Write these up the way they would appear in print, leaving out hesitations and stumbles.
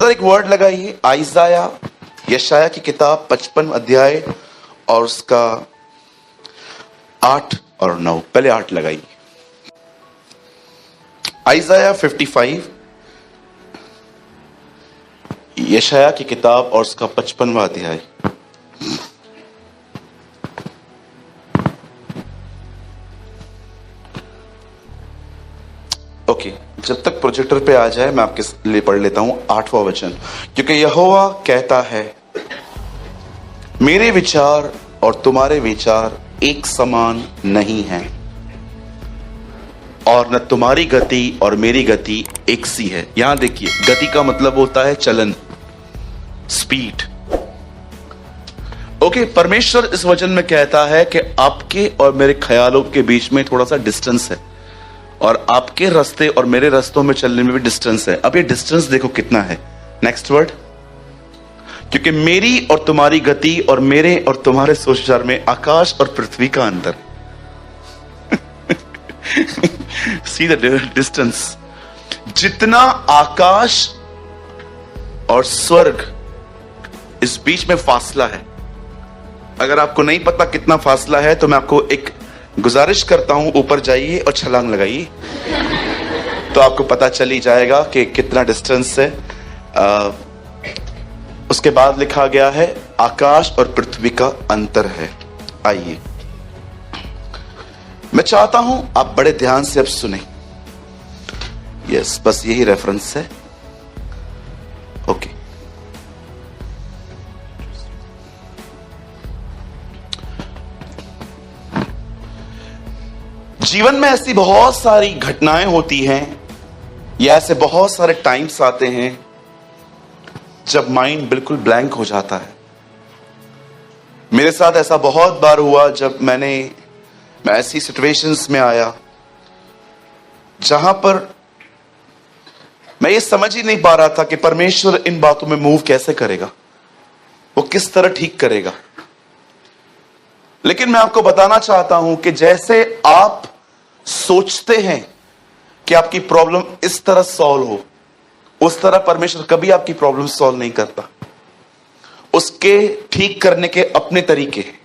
पर एक वर्ड लगाइए, आइजाया, यशाया की किताब 55 अध्याय और उसका 8 और 9। पहले 8 लगाइए। आइजाया 55, यशाया की किताब और उसका 55वां अध्याय। ओके, जब तक प्रोजेक्टर पे आ जाए मैं आपके लिए पढ़ लेता हूं 8वां वचन। क्योंकि यहोवा कहता है, मेरे विचार और तुम्हारे विचार एक समान नहीं हैं, और न तुम्हारी गति और मेरी गति एक सी है। यहां देखिए, गति का मतलब होता है चलन, स्पीड। ओके, परमेश्वर इस वचन में कहता है कि आपके और मेरे ख्यालों के बीच में थोड़ा सा डिस्टेंस है, और आपके रास्ते और मेरे रास्तों में चलने में भी डिस्टेंस है। अब ये डिस्टेंस देखो कितना है। नेक्स्ट वर्ड, क्योंकि मेरी और तुम्हारी गति और मेरे और तुम्हारे सोच विचार में आकाश और पृथ्वी का अंतर। See the distance. जितना आकाश और स्वर्ग, इस बीच में फासला है। अगर आपको नहीं पता कितना फासला है तो मैं आपको एक गुजारिश करता हूं, ऊपर जाइए और छलांग लगाइए, तो आपको पता चल ही जाएगा कि कितना डिस्टेंस है। उसके बाद लिखा गया है आकाश और पृथ्वी का अंतर है। आइए, मैं चाहता हूं आप बड़े ध्यान से अब सुने। यस, बस यही रेफरेंस है। ओके, जीवन में ऐसी बहुत सारी घटनाएं होती हैं, या ऐसे बहुत सारे टाइम्स आते हैं जब माइंड बिल्कुल ब्लैंक हो जाता है। मेरे साथ ऐसा बहुत बार हुआ जब मैं ऐसी सिचुएशंस में आया जहां पर मैं ये समझ ही नहीं पा रहा था कि परमेश्वर इन बातों में मूव कैसे करेगा, वो किस तरह ठीक करेगा। लेकिन मैं आपको बताना चाहता हूं कि जैसे आप सोचते हैं कि आपकी प्रॉब्लम इस तरह सॉल्व हो, उस तरह परमेश्वर कभी आपकी प्रॉब्लम सॉल्व नहीं करता। उसके ठीक करने के अपने तरीके हैं,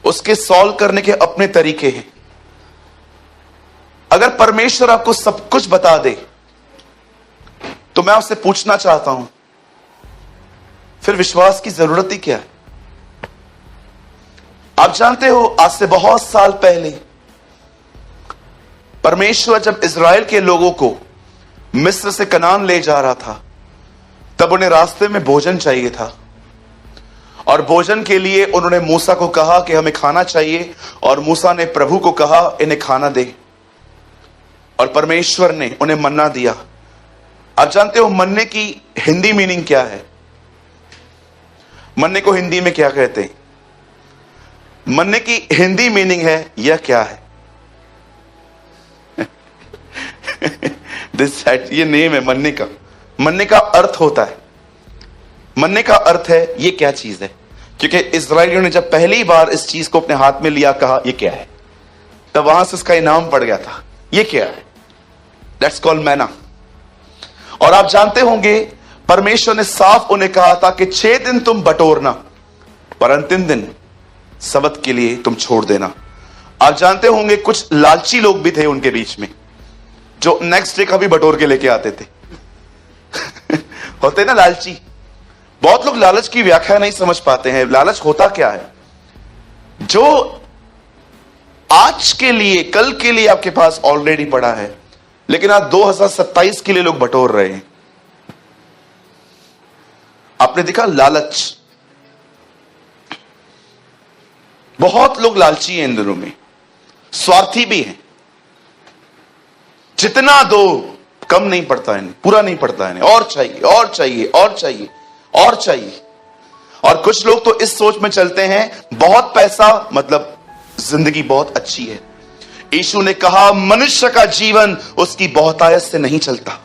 उसके सॉल्व करने के अपने तरीके हैं। अगर परमेश्वर आपको सब कुछ बता दे तो मैं आपसे पूछना चाहता हूं, फिर विश्वास की जरूरत ही क्या है? आप जानते हो, आज से बहुत साल पहले परमेश्वर जब इजराइल के लोगों को मिस्र से कनान ले जा रहा था, तब उन्हें रास्ते में भोजन चाहिए था, और भोजन के लिए उन्होंने मूसा को कहा कि हमें खाना चाहिए, और मूसा ने प्रभु को कहा इन्हें खाना दे, और परमेश्वर ने उन्हें मन्ना दिया। आप जानते हो मन्ने की हिंदी मीनिंग क्या है? मन्ने को हिंदी में क्या कहते हैं? मन्ने की हिंदी मीनिंग है, यह क्या है? ये नेम है मन्ने का। मन्ने का अर्थ होता है, मन्ने का अर्थ है ये क्या चीज है। क्योंकि इजराइलियों ने जब पहली बार इस चीज को अपने हाथ में लिया, कहा ये क्या है, तब वहां से इसका इनाम पड़ गया था, ये क्या है, दैट्स कॉल्ड मैना। और आप जानते होंगे परमेश्वर ने साफ उन्हें कहा था कि 6 दिन तुम बटोरना, पर अंतिम दिन सबत के लिए तुम छोड़ देना। आप जानते होंगे कुछ लालची लोग भी थे उनके बीच में, जो नेक्स्ट डे का भी बटोर के लेके आते थे। होते ना लालची। बहुत लोग लालच की व्याख्या नहीं समझ पाते हैं। लालच होता क्या है? जो आज के लिए, कल के लिए आपके पास ऑलरेडी पड़ा है, लेकिन आज 2027 के लिए लोग बटोर रहे हैं। आपने देखा लालच, बहुत लोग लालची हैं इन दिनों में, स्वार्थी भी हैं। जितना दो कम नहीं पड़ता है, पूरा नहीं पड़ता है, और चाहिए और चाहिए और चाहिए और चाहिए। और कुछ लोग तो इस सोच में चलते हैं बहुत पैसा मतलब जिंदगी बहुत अच्छी है। यीशु ने कहा मनुष्य का जीवन उसकी बहुतायत से नहीं चलता।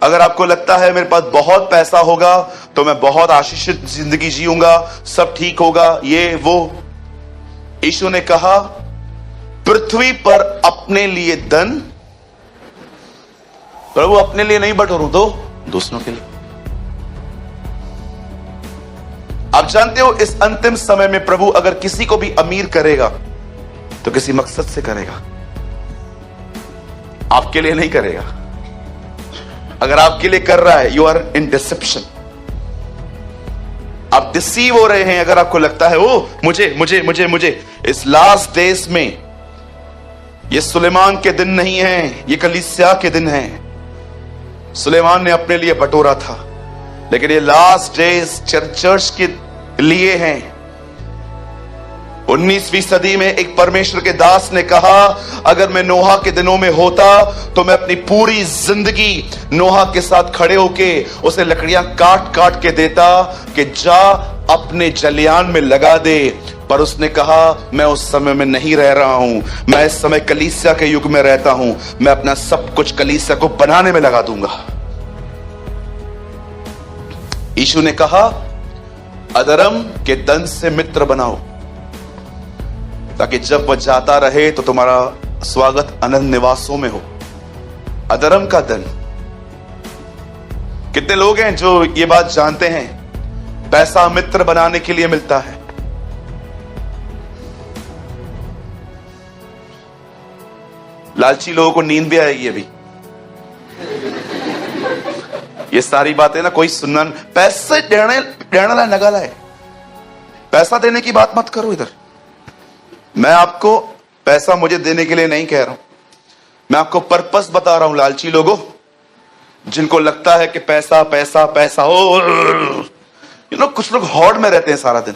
अगर आपको लगता है मेरे पास बहुत पैसा होगा तो मैं बहुत आशीषित जिंदगी जीऊंगा, सब ठीक होगा, ये वो, यीशु ने कहा पृथ्वी पर अपने लिए धन, प्रभु अपने लिए नहीं बटोरूं तो दूसरों के लिए। आप जानते हो इस अंतिम समय में प्रभु अगर किसी को भी अमीर करेगा तो किसी मकसद से करेगा, आपके लिए नहीं करेगा। अगर आपके लिए कर रहा है, यू आर इन डिसेप्शन, आप डिसीव हो रहे हैं। अगर आपको लगता है ओ मुझे मुझे मुझे मुझे, इस लास्ट डेज में ये सुलेमान के दिन नहीं है, ये कलीसिया के दिन है। सुलेमान ने अपने लिए बटोरा था, लेकिन ये लास्ट डेज चर्च के लिए हैं। 19वीं सदी में एक परमेश्वर के दास ने कहा, अगर मैं नोहा के दिनों में होता तो मैं अपनी पूरी जिंदगी नोहा के साथ खड़े होके उसे लकड़ियां काट काट के देता कि जा अपने जलियान में लगा दे। पर उसने कहा मैं उस समय में नहीं रह रहा हूं, मैं इस समय कलीसिया के युग में रहता हूं, मैं अपना सब कुछ कलीसिया को बनाने में लगा दूंगा। यीशु ने कहा अधर्म के धन से मित्र बनाओ, ताकि जब वह जाता रहे तो तुम्हारा स्वागत अनंत निवासों में हो। अधर्म का धन, कितने लोग हैं जो ये बात जानते हैं, पैसा मित्र बनाने के लिए मिलता है। लालची लोगों को नींद भी आएगी अभी। ये सारी बातें ना कोई सुनना, पैसे देने नगला है, पैसा देने की बात मत करो इधर। मैं आपको पैसा मुझे देने के लिए नहीं कह रहा हूं, मैं आपको पर्पस बता रहा हूं। लालची लोगों जिनको लगता है कि पैसा पैसा पैसा हो, कुछ लोग हौड़ में रहते हैं सारा दिन।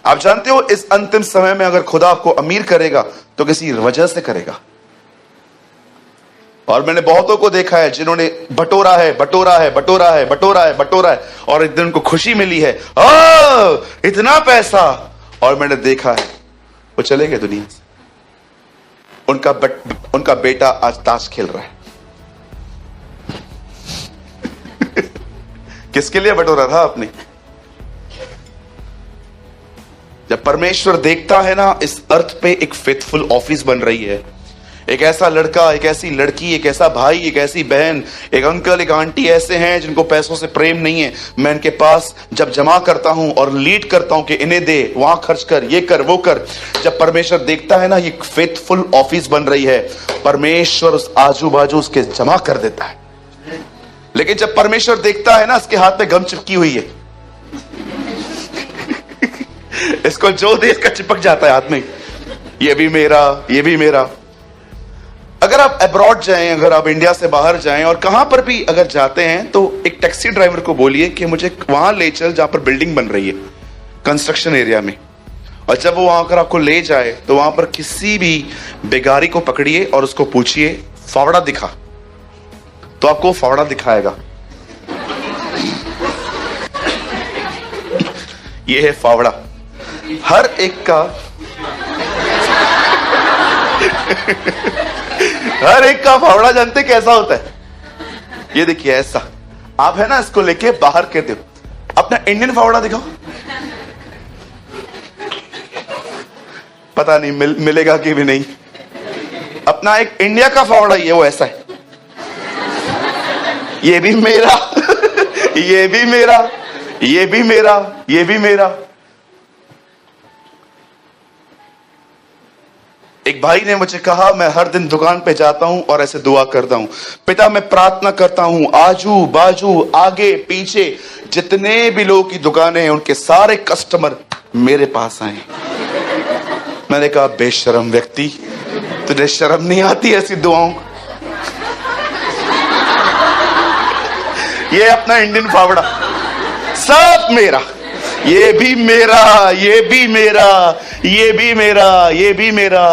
आप जानते हो इस अंतिम समय में अगर खुदा आपको अमीर करेगा तो किसी वजह से करेगा। और मैंने बहुतों को देखा है जिन्होंने बटोरा है बटोरा है बटोरा है बटोरा है बटोरा है, और एक दिन उनको खुशी मिली है, इतना पैसा, और मैंने देखा है वो चले गए दुनिया से। उनका बेटा आज ताश खेल रहा है। किसके लिए बटोरा था आपने? जब परमेश्वर देखता है ना, इस अर्थ पे एक फेथफुल ऑफिस बन रही है। एक ऐसा लड़का, एक ऐसी लड़की, एक ऐसा भाई, एक ऐसी बहन, एक अंकल, एक आंटी ऐसे हैं जिनको पैसों से प्रेम नहीं है। मैं इनके पास जब जमा करता हूं और लीड करता हूं कि इन्हें दे, वहां खर्च कर, ये कर, वो कर। जब परमेश्वर देखता है ना, ये फेथफुल ऑफिस बन रही है, परमेश्वर उस आजू बाजू उसके जमा कर देता है। लेकिन जब परमेश्वर देखता है ना, इसके हाथ में गम चिपकी हुई है, इसको जो दे इसका चिपक जाता है हाथ में, ये भी मेरा, ये भी मेरा। अगर आप अब्रॉड जाएं, अगर आप इंडिया से बाहर जाएं और कहां पर भी अगर जाते हैं, तो एक टैक्सी ड्राइवर को बोलिए कि मुझे वहां ले चल जहां पर बिल्डिंग बन रही है, कंस्ट्रक्शन एरिया में। और जब वो वहां अगर आपको ले जाए तो वहां पर किसी भी बेगारी को पकड़िए और उसको पूछिए फावड़ा दिखा, तो आपको फावड़ा दिखाएगा। ये है फावड़ा। हर एक का हर एक का फावड़ा जानते कैसा होता है? ये देखिए ऐसा। आप है ना, इसको लेके बाहर कहते हो, अपना इंडियन फावड़ा दिखाओ, पता नहीं मिलेगा कि भी नहीं। अपना एक इंडिया का फावड़ा ही है, वो ऐसा है, ये भी मेरा, ये भी मेरा, ये भी मेरा, ये भी मेरा। एक भाई ने मुझे कहा, मैं हर दिन दुकान पे जाता हूं और ऐसे दुआ करता हूं, पिता मैं प्रार्थना करता हूं आजू बाजू आगे पीछे जितने भी लोगों की दुकानें हैं उनके सारे कस्टमर मेरे पास आए। मैंने कहा बेशरम व्यक्ति, तुझे शर्म नहीं आती ऐसी दुआओं? ये अपना इंडियन फावड़ा, सब मेरा, ये भी मेरा, ये भी मेरा, ये भी मेरा, ये भी मेरा।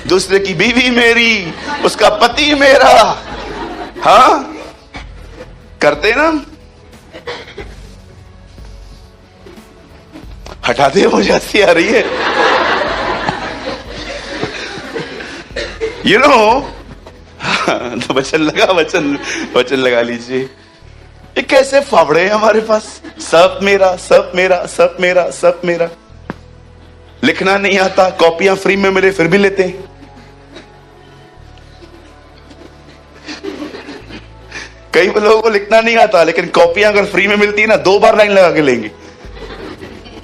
दूसरे की बीवी मेरी, उसका पति मेरा। हाँ करते ना, हटा दे, मुझे हंसी आ रही है। यू नो, तो वचन लगा, वचन लगा लीजिए। ये कैसे फावड़े हैं हमारे पास, सब मेरा, सब मेरा, सब मेरा, सब मेरा। लिखना नहीं आता, कॉपियां फ्री में मिले फिर भी लेते हैं। कई लोगों को लिखना नहीं आता, लेकिन कॉपियां अगर फ्री में मिलती है ना, 2 बार लाइन लगा के लेंगे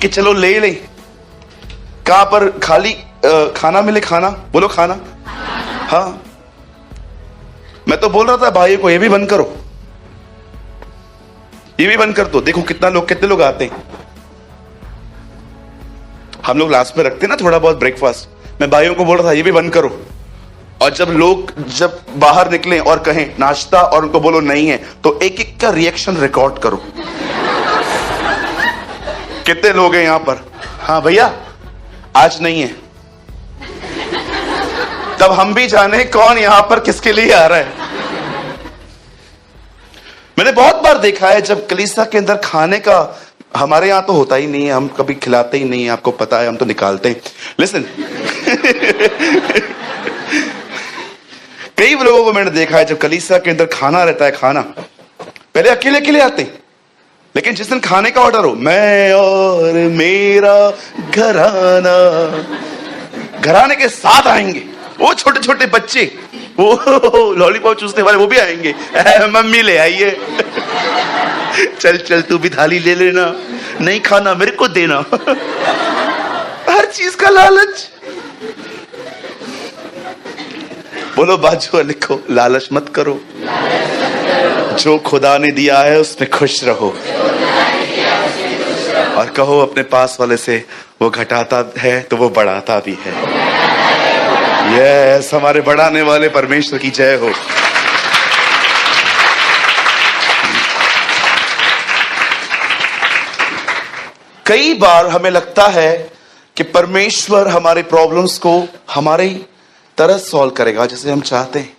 कि चलो ले लें। कहां पर खाली खाना मिले, खाना बोलो, खाना। हाँ, मैं तो बोल रहा था भाई को, ये भी बंद करो, ये भी बंद कर दो। देखो कितने लोग आते हैं। हम लोग लास्ट में रखते हैं ना थोड़ा बहुत ब्रेकफास्ट। मैं भाइयों को बोल रहा था ये भी बंद करो। और जब बाहर निकलें और कहें नाश्ता और उनको बोलो नहीं है, तो एक एक का रिएक्शन रिकॉर्ड करो। कितने लोग हैं यहां पर? हाँ भैया आज नहीं है। तब हम भी जाने कौन यहां पर किसके लिए आ रहा है। मैंने बहुत बार देखा है जब कलीसिया के अंदर खाने का, हमारे यहां तो होता ही नहीं है, हम कभी खिलाते ही नहीं है, आपको पता है, हम तो निकालते हैं। लिसन कई लोगों को मैंने देखा है जब कलीसिया के अंदर खाना रहता है, खाना पहले अकेले अकेले आते हैं, लेकिन जिस दिन खाने का ऑर्डर हो, मैं और मेरा घराना, घराने के साथ आएंगे। वो छोटे छोटे बच्चे, वो लॉलीपॉप चूसने वाले, वो भी आएंगे। मम्मी ले आइए, चल चल तू भी थाली ले लेना, नहीं खाना मेरे को देना। हर चीज का लालच। बोलो बाजू लिखो, लालच मत करो। जो खुदा ने दिया है उसमें खुश रहो, और कहो अपने पास वाले से, वो घटाता है तो वो बढ़ाता भी है। यस, हमारे बढ़ाने वाले परमेश्वर की जय हो। कई बार हमें लगता है कि परमेश्वर हमारे प्रॉब्लम्स को हमारी तरह सॉल्व करेगा जैसे हम चाहते हैं,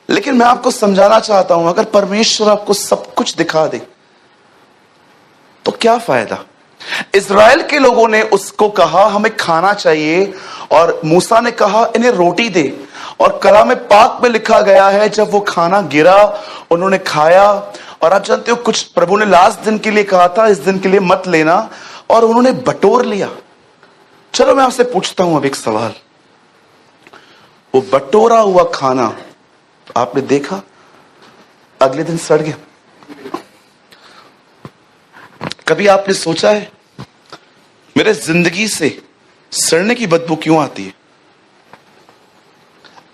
लेकिन मैं आपको समझाना चाहता हूं, अगर परमेश्वर आपको सब कुछ दिखा दे तो क्या फायदा। इज़राइल के लोगों ने उसको कहा हमें खाना चाहिए, और मूसा ने कहा इन्हें रोटी दे, और कलाम पाक में लिखा गया है जब वो खाना गिरा उन्होंने खाया। और आप जानते हो कुछ प्रभु ने लास्ट दिन के लिए कहा था, इस दिन के लिए मत लेना, और उन्होंने बटोर लिया। चलो मैं आपसे पूछता हूं अब एक सवाल, वो बटोरा हुआ खाना आपने देखा अगले दिन सड़ गया? कभी आपने सोचा है मेरे जिंदगी से सड़ने की बदबू क्यों आती है?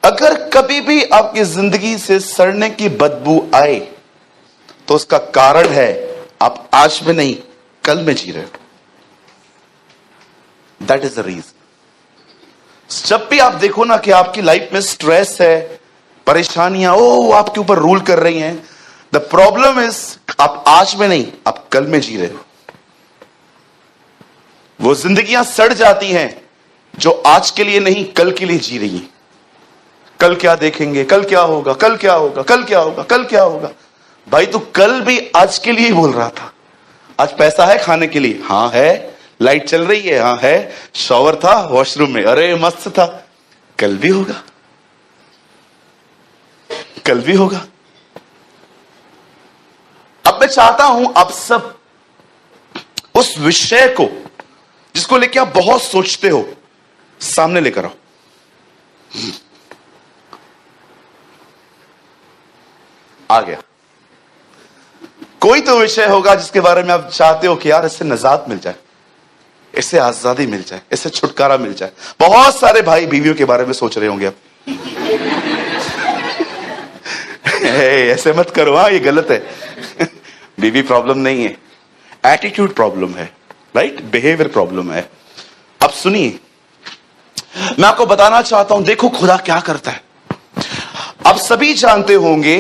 अगर कभी भी आपकी जिंदगी से सड़ने की बदबू आए तो उसका कारण है आप आज में नहीं कल में जी रहे हो। That is the reason. जब भी आप देखो ना कि आपकी लाइफ में स्ट्रेस है, परेशानियां आपके ऊपर रूल कर रही हैं, द प्रॉब्लम इज आप आज में नहीं आप कल में जी रहे हो। वो जिंदगियां सड़ जाती हैं जो आज के लिए नहीं कल के लिए जी रही हैं। कल क्या देखेंगे, कल क्या होगा, कल क्या होगा, कल क्या होगा, कल क्या होगा। भाई तू कल भी आज के लिए ही बोल रहा था। आज पैसा है खाने के लिए, हाँ है। लाइट चल रही है, हाँ है। शॉवर था वॉशरूम में, अरे मस्त था। कल भी होगा, कल भी होगा। अब मैं चाहता हूं आप सब उस विषय को जिसको लेके आप बहुत सोचते हो सामने लेकर आओ। आ गया। कोई तो विषय होगा जिसके बारे में आप चाहते हो कि यार इससे निजात मिल जाए, इससे आजादी मिल जाए, इससे छुटकारा मिल जाए। बहुत सारे भाई बीवियों के बारे में सोच रहे होंगे आप। ऐसे मत करो, हाँ ये गलत है। बीवी प्रॉब्लम नहीं है, एटीट्यूड प्रॉब्लम है, राइट, बिहेवियर प्रॉब्लम है। अब सुनिए, मैं आपको बताना चाहता हूं, देखो खुदा क्या करता है। आप सभी जानते होंगे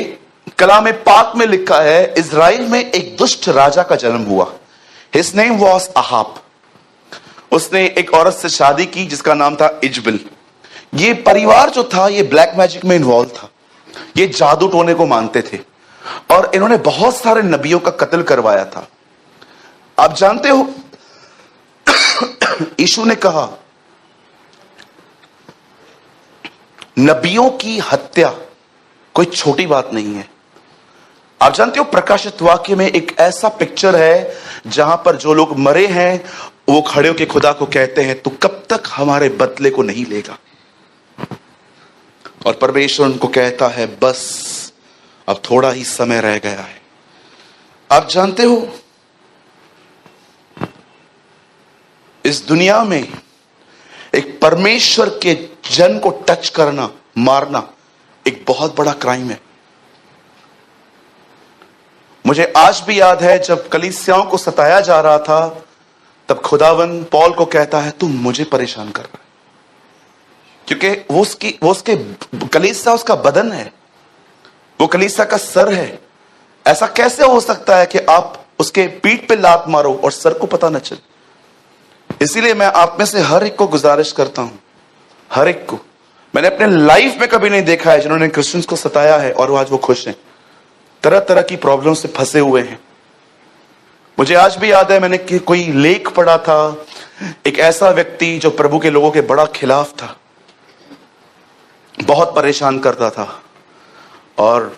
कलाम पाक में लिखा है इज़राइल में एक दुष्ट राजा का जन्म हुआ। His name was Ahab. उसने एक औरत से शादी की जिसका नाम था इजबिल। ये परिवार जो था ये ब्लैक मैजिक में इन्वॉल्व था, ये जादू टोने को मानते थे, और इन्होंने बहुत सारे नबियों का कत्ल करवाया था। आप जानते हो यीशु ने कहा नबियों की हत्या कोई छोटी बात नहीं है। आप जानते हो प्रकाशित वाक्य में एक ऐसा पिक्चर है जहां पर जो लोग मरे हैं वो खड़े होकर खुदा को कहते हैं तू कब तक हमारे बदले को नहीं लेगा, और परमेश्वर उनको कहता है बस अब थोड़ा ही समय रह गया है। आप जानते हो, इस दुनिया में एक परमेश्वर के जन को टच करना, मारना एक बहुत बड़ा क्राइम है। मुझे आज भी याद है जब कलीसियाओं को सताया जा रहा था, तब खुदावन पौल को कहता है, तुम मुझे परेशान कर रहा है, क्योंकि वो उसके कलीसिया उसका बदन है, वो कलीसिया का सर है। ऐसा कैसे हो सकता है कि आप उसके पीठ पे लात मारो और सर को पता न चले? इसीलिए मैं आप में से हर एक को गुजारिश करता हूं, हर एक को, मैंने अपने लाइफ में कभी नहीं देखा है जिन्होंने क्रिश्चियंस को सताया है और आज वो खुश हैं, तरह तरह की प्रॉब्लम से फंसे हुए हैं। मुझे आज भी याद है, मैंने कोई लेख पढ़ा था, एक ऐसा व्यक्ति जो प्रभु के लोगों के बड़ा खिलाफ था, बहुत परेशान करता था, और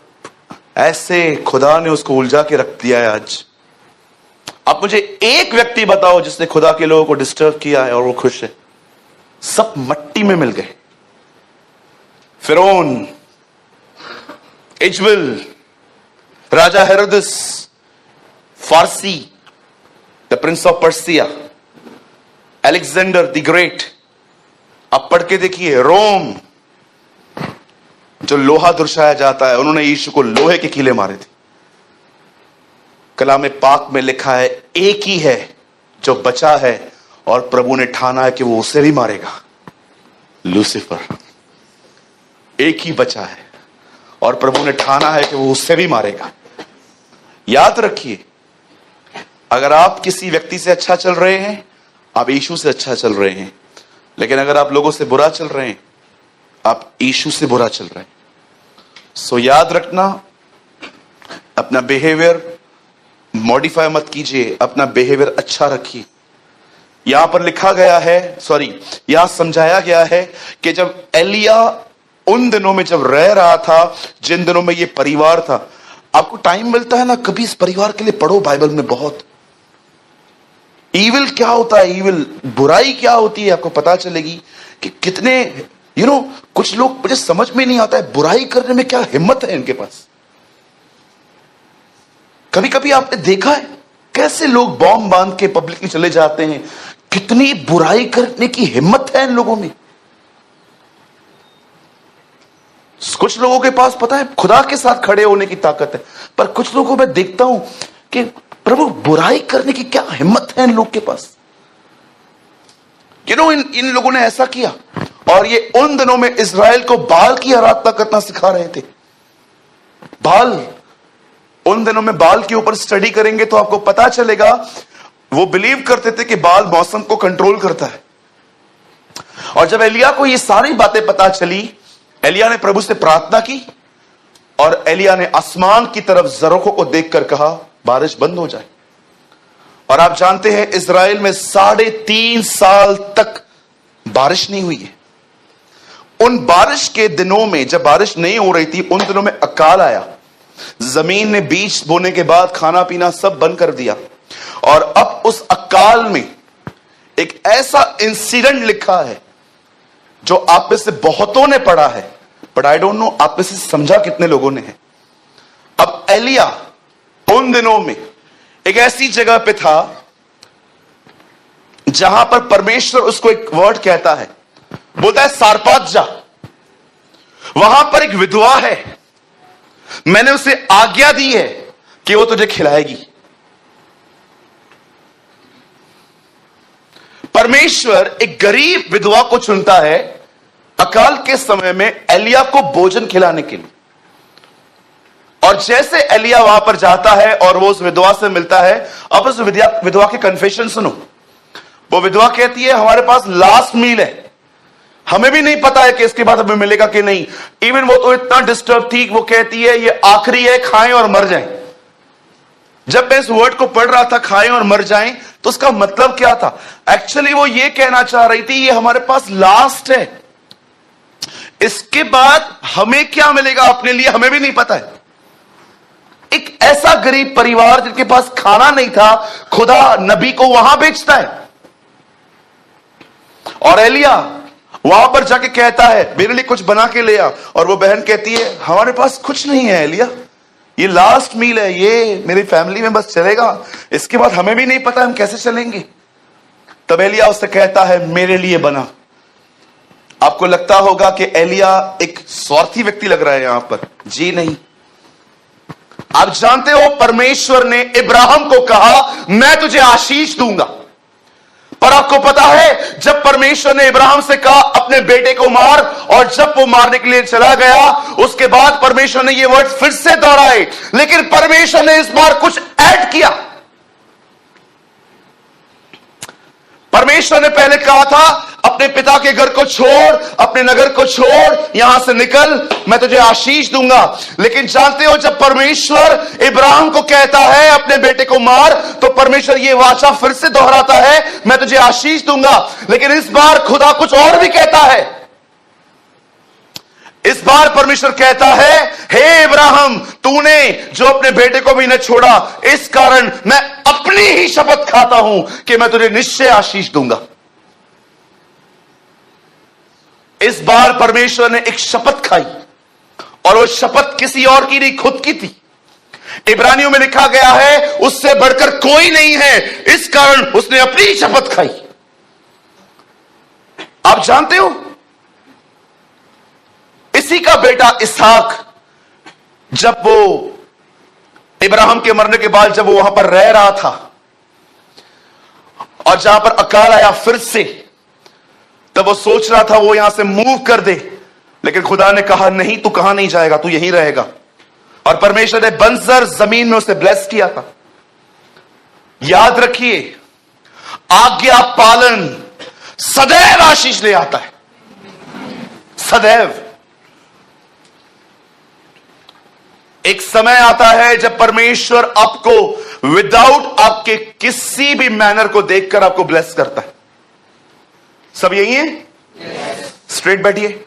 ऐसे खुदा ने उसको उलझा के रख दिया है। आज आप मुझे एक व्यक्ति बताओ जिसने खुदा के लोगों को डिस्टर्ब किया है और वो खुश है? सब मट्टी में मिल गए। फिरौन, इजबेल, राजा हेरोदेस, फारसी, the prince of Persia, Alexander the great, आप पढ़ के देखिए। रोम, जो लोहा दुर्शाया जाता है, उन्होंने यीशु को लोहे के कीले मारे थे। कलाम पाक में लिखा है, एक ही है जो बचा है और प्रभु ने ठाना है कि वो उसे भी मारेगा, लूसीफर। एक ही बचा है और प्रभु ने ठाना है कि वो उससे भी मारेगा। याद रखिए, अगर आप किसी व्यक्ति से अच्छा चल रहे हैं, आप यीशु से अच्छा चल रहे हैं, लेकिन अगर आप लोगों से बुरा चल रहे हैं, आप यीशु से बुरा चल रहे हैं। सो याद रखना, अपना बिहेवियर मॉडिफाई मत कीजिए, अपना बिहेवियर अच्छा रखिए। यहां पर लिखा गया है, यहां समझाया गया है कि जब एलिया उन दिनों में जब रह रहा था, जिन दिनों में ये परिवार था, आपको टाइम मिलता है ना, कभी इस परिवार के लिए पढ़ो बाइबल में। बहुत ईविल क्या होता है, ईविल बुराई क्या होती है, आपको पता चलेगी कि कितने कुछ लोग, मुझे समझ में नहीं आता है बुराई करने में क्या हिम्मत है इनके पास। कभी कभी आपने देखा है कैसे लोग बॉम्ब बांध के पब्लिक में चले जाते हैं, कितनी बुराई करने की हिम्मत है इन लोगों में। कुछ लोगों के पास पता है खुदा के साथ खड़े होने की ताकत है, पर कुछ लोगों को मैं देखता हूं कि प्रभु बुराई करने की क्या हिम्मत है इन लोग के पास। इन लोगों ने ऐसा किया, और ये उन दिनों में इजराइल को बाल की आराधना करना सिखा रहे थे। बाल, उन दिनों में बाल के ऊपर स्टडी करेंगे तो आपको पता चलेगा, वो बिलीव करते थे कि बाल मौसम को कंट्रोल करता है। और जब एलिया को ये सारी बातें पता चली, एलिया ने प्रभु से प्रार्थना की, और एलिया ने आसमान की तरफ जरोखों को देखकर कहा, बारिश बंद हो जाए। और आप जानते हैं इजराइल में 3.5 साल तक बारिश नहीं हुई है। उन बारिश के दिनों में, जब बारिश नहीं हो रही थी, उन दिनों में अकाल आया। जमीन ने बीज बोने के बाद खाना पीना सब बंद कर दिया। और अब उस अकाल में एक ऐसा इंसिडेंट लिखा है जो आप में से बहुतों ने पढ़ा है, बट आई डोंट नो आप में से समझा कितने लोगों ने है। अब एलिया उन दिनों में एक ऐसी जगह पे था जहां पर परमेश्वर उसको एक वर्ड कहता है, बोलता है सारपात जा, वहां पर एक विधवा है, मैंने उसे आज्ञा दी है कि वो तुझे खिलाएगी। परमेश्वर एक गरीब विधवा को चुनता है अकाल के समय में एलिया को भोजन खिलाने के लिए। और जैसे एलिया वहां पर जाता है और वो उस विधवा से मिलता है, अब उस विधवा के कन्फेशन सुनो। वो विधवा कहती है, हमारे पास लास्ट मील है, हमें भी नहीं पता है कि इसके बाद हमें मिलेगा कि नहीं। इवन वो तो इतना डिस्टर्ब थी, वो कहती है ये आखिरी है, खाएं और मर जाएं। जब मैं इस वर्ड को पढ़ रहा था, खाएं और मर जाएं, तो उसका मतलब क्या था? एक्चुअली वो ये कहना चाह रही थी, ये हमारे पास लास्ट है, इसके बाद हमें क्या मिलेगा अपने लिए हमें भी नहीं पता है। एक ऐसा गरीब परिवार जिनके पास खाना नहीं था, खुदा नबी को वहां भेजता है, और एलिया वहां पर जाके कहता है मेरे लिए कुछ बना के ले आ। और वो बहन कहती है हमारे पास कुछ नहीं है एलिया, ये लास्ट मील है, ये मेरी फैमिली में बस चलेगा, इसके बाद हमें भी नहीं पता हम कैसे चलेंगे। तब एलिया उससे कहता है मेरे लिए बना। आपको लगता होगा कि एलिया एक स्वार्थी व्यक्ति लग रहा है यहां पर, जी नहीं। आप जानते हो परमेश्वर ने इब्राहिम को कहा मैं तुझे आशीष दूंगा, पर आपको पता है जब परमेश्वर ने इब्राहिम से कहा अपने बेटे को मार, और जब वो मारने के लिए चला गया उसके बाद परमेश्वर ने ये वर्ड फिर से दोहराए, लेकिन परमेश्वर ने इस बार कुछ ऐड किया। परमेश्वर ने पहले कहा था अपने पिता के घर को छोड़, अपने नगर को छोड़, यहां से निकल, मैं तुझे आशीष दूंगा। लेकिन जानते हो जब परमेश्वर इब्राहिम को कहता है अपने बेटे को मार, तो परमेश्वर ये वाचा फिर से दोहराता है मैं तुझे आशीष दूंगा। लेकिन इस बार खुदा कुछ और भी कहता है। इस बार परमेश्वर कहता है हे इब्राहिम, तूने जो अपने बेटे को भी न छोड़ा, इस कारण मैं अपनी ही शपथ खाता हूं कि मैं तुझे निश्चय आशीष दूंगा। इस बार परमेश्वर ने एक शपथ खाई, और वो शपथ किसी और की नहीं, खुद की थी। इब्रानियों में लिखा गया है उससे बढ़कर कोई नहीं है, इस कारण उसने अपनी ही शपथ खाई। आप जानते हो इसी का बेटा इसहाक, जब वो इब्राहिम के मरने के बाद जब वो वहां पर रह रहा था, और जहां पर अकाल आया फिर से, तब वो सोच रहा था वो यहां से मूव कर दे, लेकिन खुदा ने कहा नहीं, तू कहां नहीं जाएगा, तू यहीं रहेगा। और परमेश्वर ने बंजर जमीन में उसे ब्लेस किया था। याद रखिए आज्ञा पालन सदैव आशीष ले आता है, सदैव। एक समय आता है जब परमेश्वर आपको विदाउट आपके किसी भी मैनर को देखकर आपको ब्लेस करता है। सब यही है? स्ट्रेट बैठिए।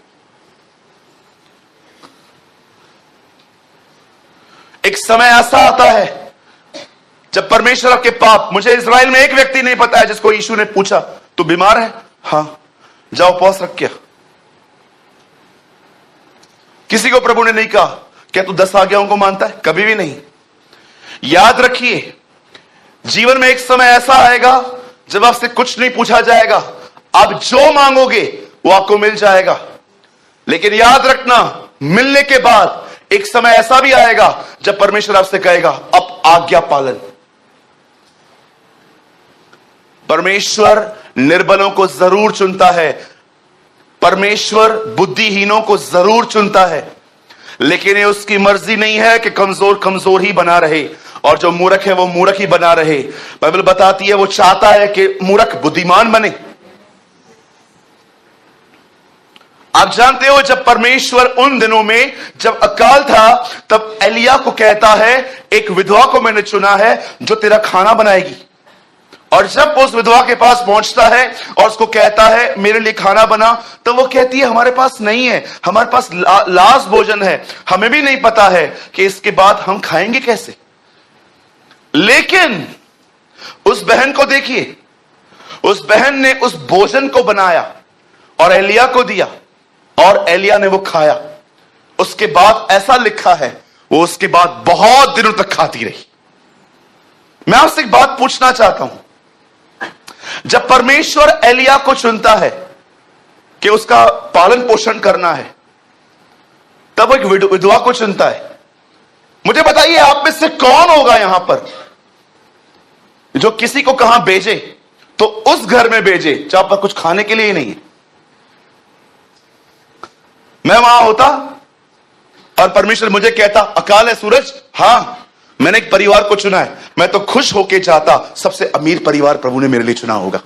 एक समय ऐसा आता है जब परमेश्वर आपके पाप, मुझे इजराइल में एक व्यक्ति नहीं पता है जिसको यीशु ने पूछा तू बीमार है? हां, जाओ उपवास रख क्या। किसी को प्रभु ने नहीं कहा क्या तू 10 आज्ञाओं को मानता है? कभी भी नहीं। याद रखिए जीवन में एक समय ऐसा आएगा जब आपसे कुछ नहीं पूछा जाएगा, आप जो मांगोगे वो आपको मिल जाएगा। लेकिन याद रखना मिलने के बाद एक समय ऐसा भी आएगा जब परमेश्वर आपसे कहेगा अब आज्ञा पालन। परमेश्वर निर्बलों को जरूर चुनता है, परमेश्वर बुद्धिहीनों को जरूर चुनता है, लेकिन ये उसकी मर्जी नहीं है कि कमजोर कमजोर ही बना रहे और जो मूर्ख है वो मूर्ख ही बना रहे। बाइबल बताती है वो चाहता है कि मूर्ख बुद्धिमान बने। आप जानते हो जब परमेश्वर उन दिनों में जब अकाल था तब एलिया को कहता है एक विधवा को मैंने चुना है जो तेरा खाना बनाएगी। और जब वो उस विधवा के पास पहुंचता है और उसको कहता है मेरे लिए खाना बना, तो वो कहती है हमारे पास नहीं है, हमारे पास लाश भोजन है, हमें भी नहीं पता है कि इसके बाद हम खाएंगे कैसे। लेकिन उस बहन को देखिए, उस बहन ने उस भोजन को बनाया और एलिया को दिया और एलिया ने वो खाया। उसके बाद ऐसा लिखा है वो उसके बाद बहुत दिनों तक खाती रही। मैं आपसे एक बात पूछना चाहता हूं, जब परमेश्वर एलिया को चुनता है कि उसका पालन पोषण करना है, तब एक विधवा को चुनता है। मुझे बताइए आप में से कौन होगा यहां पर जो किसी को कहां भेजे तो उस घर में भेजे जहां पर कुछ खाने के लिए ही नहीं है। मैं वहां होता और परमेश्वर मुझे कहता अकाल है सूरज, हां मैंने एक परिवार को चुना है, मैं तो खुश होके चाहता सबसे अमीर परिवार प्रभु ने मेरे लिए चुना होगा।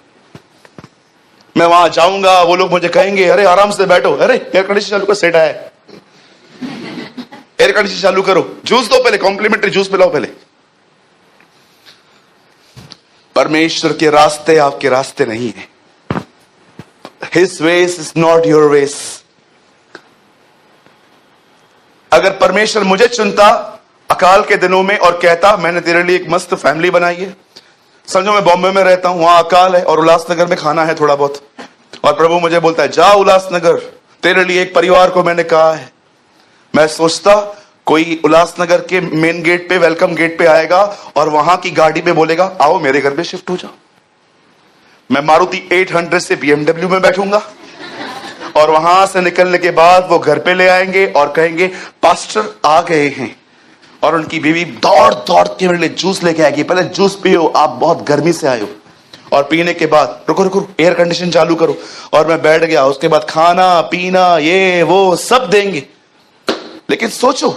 मैं वहां जाऊंगा, वो लोग मुझे कहेंगे अरे आराम से बैठो, अरे एयर कंडीशन चालू कर, सेट आया है, एयर कंडीशन चालू करो, जूस दो पहले, कॉम्प्लीमेंट्री जूस पिलाओ पहले। परमेश्वर के रास्ते आपके रास्ते नहीं है। His ways is not your ways। अगर परमेश्वर मुझे चुनता अकाल के दिनों में और कहता मैंने तेरे लिए एक मस्त फैमिली बनाई है, समझो मैं बॉम्बे में रहता हूं, वहां अकाल है और उल्लासनगर में खाना है थोड़ा बहुत, और प्रभु मुझे बोलता है जा उल्लासनगर, तेरे लिए एक परिवार को मैंने कहा है, मैं सोचता कोई उल्लासनगर के मेन गेट पे, वेलकम गेट पे आएगा और वहां की गाड़ी में बोलेगा आओ मेरे घर पे शिफ्ट हो जाओ। मैं मारुति 800 से BMW में बैठूंगा और वहां से निकलने के बाद वो घर पे ले आएंगे और कहेंगे पास्टर आ गए हैं, और उनकी बीवी दौड़ दौड़ के मेरे लिए जूस लेके आएगी। पहले जूस पियो, आप बहुत गर्मी से आए हो, और पीने के बाद रुको रुको एयर कंडीशन चालू करो, और मैं बैठ गया। उसके बाद खाना पीना ये वो सब देंगे। लेकिन सोचो,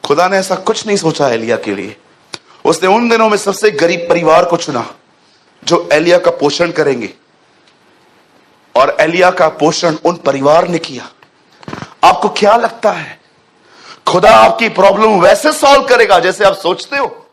खुदा ने ऐसा कुछ नहीं सोचा एलिया के लिए। उसने उन दिनों में सबसे गरीब परिवार को चुना जो एलिया का पोषण करेंगे, और एलिया का पोषण उन परिवार ने किया। आपको क्या लगता है खुदा आपकी प्रॉब्लम वैसे सॉल्व करेगा जैसे आप सोचते हो?